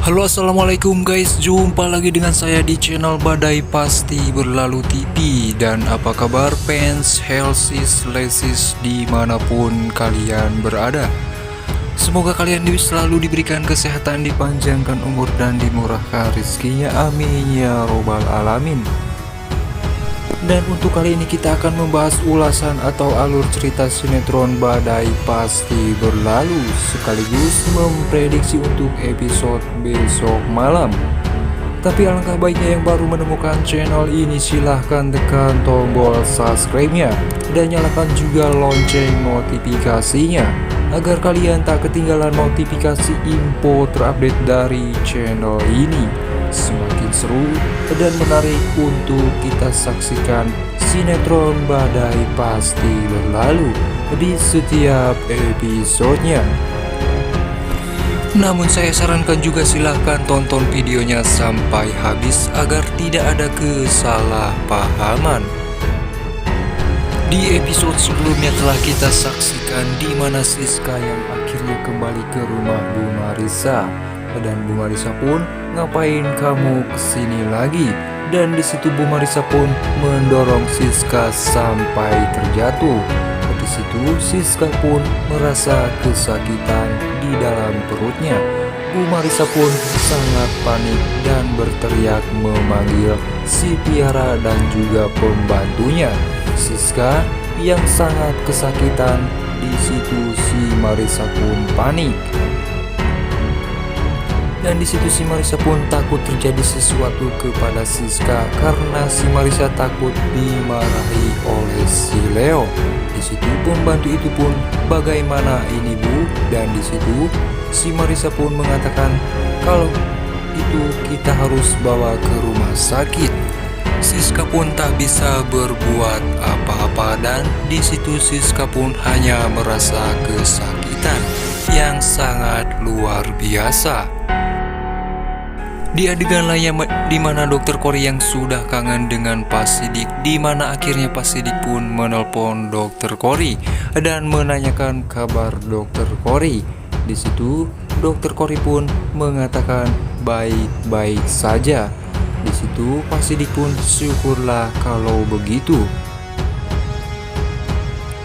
Halo, assalamualaikum guys, jumpa lagi dengan saya di channel Badai Pasti Berlalu TV. Dan apa kabar fans Helsis Lesis dimanapun kalian berada? Semoga kalian selalu diberikan kesehatan, dipanjangkan umur, dan dimurahkan rezekinya, amin ya robbal alamin. Dan untuk kali ini kita akan membahas ulasan atau alur cerita sinetron Badai Pasti Berlalu, sekaligus memprediksi untuk episode besok malam. Tapi alangkah baiknya yang baru menemukan channel ini, silahkan tekan tombol subscribe-nya dan nyalakan juga lonceng notifikasinya agar kalian tak ketinggalan notifikasi info terupdate dari channel ini. Semakin seru dan menarik untuk kita saksikan sinetron Badai Pasti Berlalu di setiap episodenya. Namun saya sarankan juga silahkan tonton videonya sampai habis agar tidak ada kesalahpahaman. Di episode sebelumnya telah kita saksikan di mana Siska yang akhirnya kembali ke rumah Bu Marissa. Dan Bu Marissa pun, ngapain kamu kesini lagi? Dan disitu Bu Marissa pun mendorong Siska sampai terjatuh. Di situ Siska pun merasa kesakitan di dalam perutnya. Bu Marissa pun sangat panik dan berteriak memanggil si Piara dan juga pembantunya. Siska yang sangat kesakitan, di situ si Marissa pun panik. Dan di situ si Marissa pun takut terjadi sesuatu kepada Siska karena si Marissa takut dimarahi oleh si Leo. Di situ pembantu itu pun, bagaimana ini Bu? Dan di situ si Marissa pun mengatakan kalau itu kita harus bawa ke rumah sakit. Siska pun tak bisa berbuat apa-apa dan di situ Siska pun hanya merasa kesakitan yang sangat luar biasa. Di adegan lainnya di mana Dokter Kori yang sudah kangen dengan Pak Sidik, di mana akhirnya Pak Sidik pun menelpon Dokter Kori dan menanyakan kabar Dokter Kori. Di situ Dokter Kori pun mengatakan baik-baik saja. Di situ Pak Sidik pun syukurlah kalau begitu.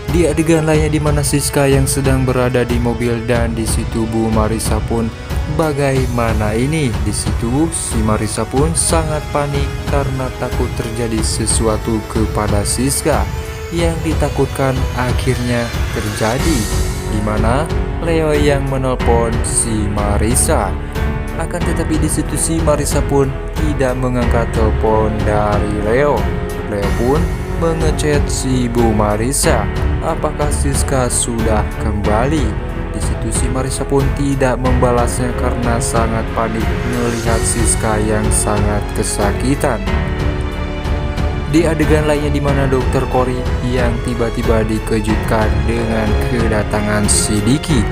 Di adegan lainnya di mana Siska yang sedang berada di mobil dan di situ Bu Marissa pun, bagaimana ini? Di situ si Marissa pun sangat panik karena takut terjadi sesuatu kepada Siska. Yang ditakutkan akhirnya terjadi, di mana Leo yang menelpon si Marissa. Akan tetapi di situ si Marissa pun tidak mengangkat telepon dari Leo. Leo pun mengechat si Bu Marissa, apakah Siska sudah kembali? Di situ si Marissa pun tidak membalasnya karena sangat panik melihat Siska yang sangat kesakitan. Di adegan lainnya di mana Dokter Kori yang tiba-tiba dikejutkan dengan kedatangan Sidiki,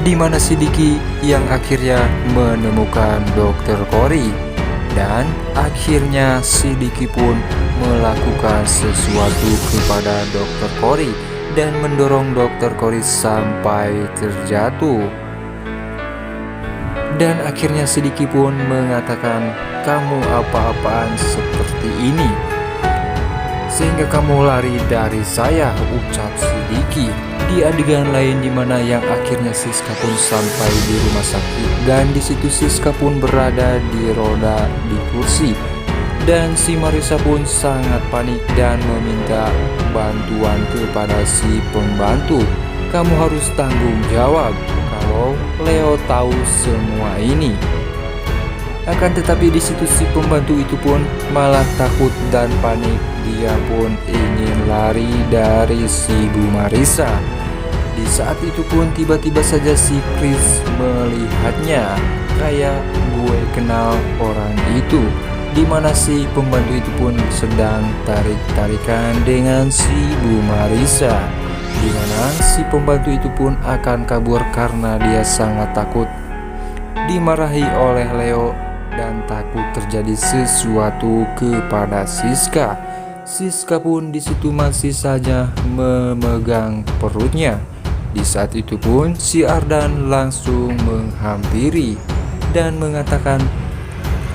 di mana Sidiki yang akhirnya menemukan Dokter Kori. Dan akhirnya Sidiki pun melakukan sesuatu kepada Dokter Kori dan mendorong Dokter Kori sampai terjatuh. Dan akhirnya Sidiki pun mengatakan, kamu apa-apaan seperti ini? Sehingga kamu lari dari saya, ucap Sidiki. Di adegan lain di mana yang akhirnya Siska pun sampai di rumah sakit dan di situ Siska pun berada di roda di kursi. Dan si Marissa pun sangat panik dan meminta bantuan kepada si pembantu. Kamu harus tanggung jawab kalau Leo tahu semua ini. Akan tetapi di situ si pembantu itu pun malah takut dan panik. Dia pun ingin lari dari si Bu Marissa. Di saat itu pun tiba-tiba saja si Chris melihatnya, kayak gue kenal orang itu. Di mana si pembantu itu pun sedang tarik-tarikan dengan si Bu Marissa. Di mana si pembantu itu pun akan kabur karena dia sangat takut dimarahi oleh Leo dan takut terjadi sesuatu kepada Siska. Siska pun di situ masih saja memegang perutnya. Di saat itu pun si Ardan langsung menghampiri dan mengatakan,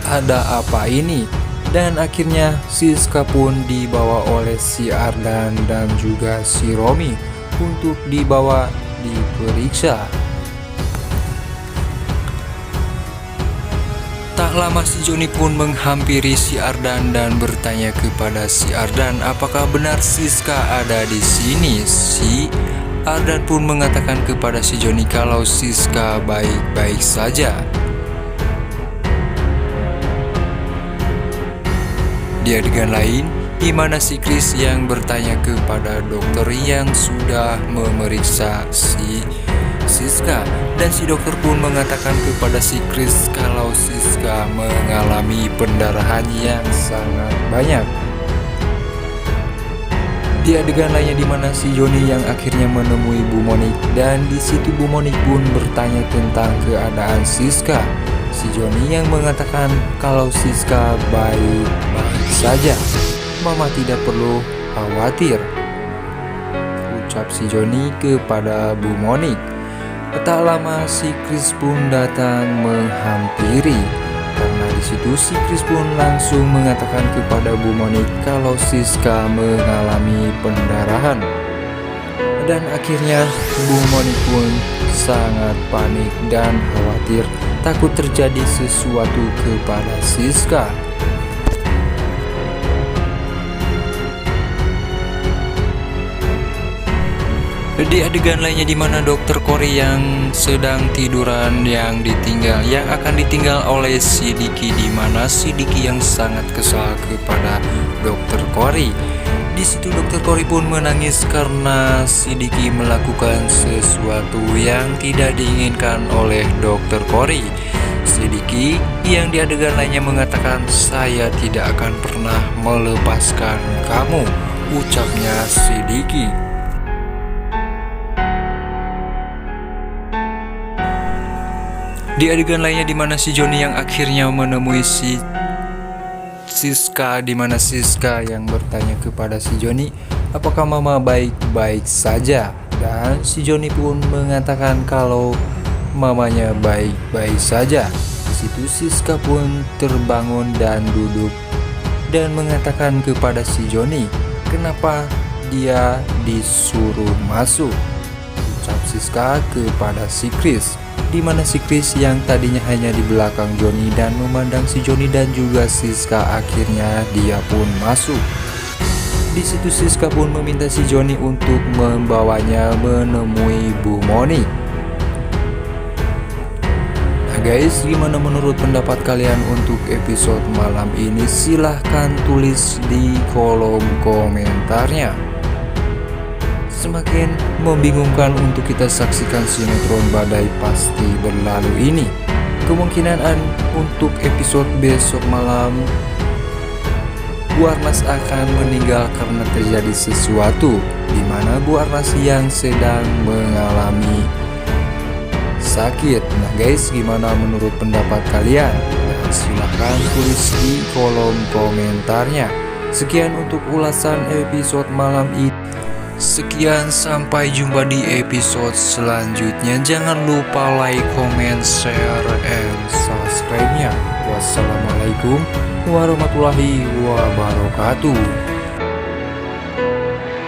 "Ada apa ini?" Dan akhirnya Siska pun dibawa oleh si Ardan dan juga si Romi untuk dibawa diperiksa. Tak lama si Joni pun menghampiri si Ardan dan bertanya kepada si Ardan apakah benar Siska ada di sini. Si Ardan pun mengatakan kepada si Joni kalau Siska baik-baik saja. Di adegan lain, di mana si Chris yang bertanya kepada dokter yang sudah memeriksa si Siska, dan si dokter pun mengatakan kepada si Chris kalau Siska mengalami pendarahan yang sangat banyak. Di adegan lainnya di mana si Joni yang akhirnya menemui Bu Monik, dan di situ Bu Monik pun bertanya tentang keadaan Siska. Si Joni yang mengatakan kalau Siska baik-baik saja, Mama tidak perlu khawatir, ucap si Joni kepada Bu Monik. Tak lama si Chris pun datang menghampiri, karena di situ si Chris pun langsung mengatakan kepada Bu Monik kalau Siska mengalami pendarahan. Dan akhirnya Bu Monik pun sangat panik dan khawatir, takut terjadi sesuatu kepada Siska. Di adegan lainnya di mana dokter Cory yang sedang tiduran yang akan ditinggal oleh si Diki, di mana si Diki yang sangat kesal kepada dokter Cory. Di situ dokter Cory pun menangis karena si Diki melakukan sesuatu yang tidak diinginkan oleh dokter Cory. Si Diki yang di adegan lainnya mengatakan, "Saya tidak akan pernah melepaskan kamu," ucapnya si Diki. Di adegan lainnya di mana si Joni yang akhirnya menemui si Siska, di mana Siska yang bertanya kepada si Joni, apakah Mama baik-baik saja? Dan si Joni pun mengatakan kalau mamanya baik-baik saja. Di situ Siska pun terbangun dan duduk dan mengatakan kepada si Joni, kenapa dia disuruh masuk, ucap Siska kepada si Chris. Di mana si Chris yang tadinya hanya di belakang Joni dan memandang si Joni dan juga Siska, akhirnya dia pun masuk. Di situ Siska pun meminta si Joni untuk membawanya menemui Bu Monik. Nah guys, gimana menurut pendapat kalian untuk episode malam ini? Silahkan tulis di kolom komentarnya. Semakin membingungkan untuk kita saksikan sinetron Badai Pasti Berlalu ini. Kemungkinan untuk episode besok malam Bu Arnas akan meninggal karena terjadi sesuatu, di mana Bu Arnas yang sedang mengalami sakit. Nah guys, gimana menurut pendapat kalian? Nah, silahkan tulis di kolom komentarnya. Sekian untuk ulasan episode malam ini. Sekian, sampai jumpa di episode selanjutnya. Jangan lupa like, comment, share, and subscribe-nya. Wassalamualaikum warahmatullahi wabarakatuh.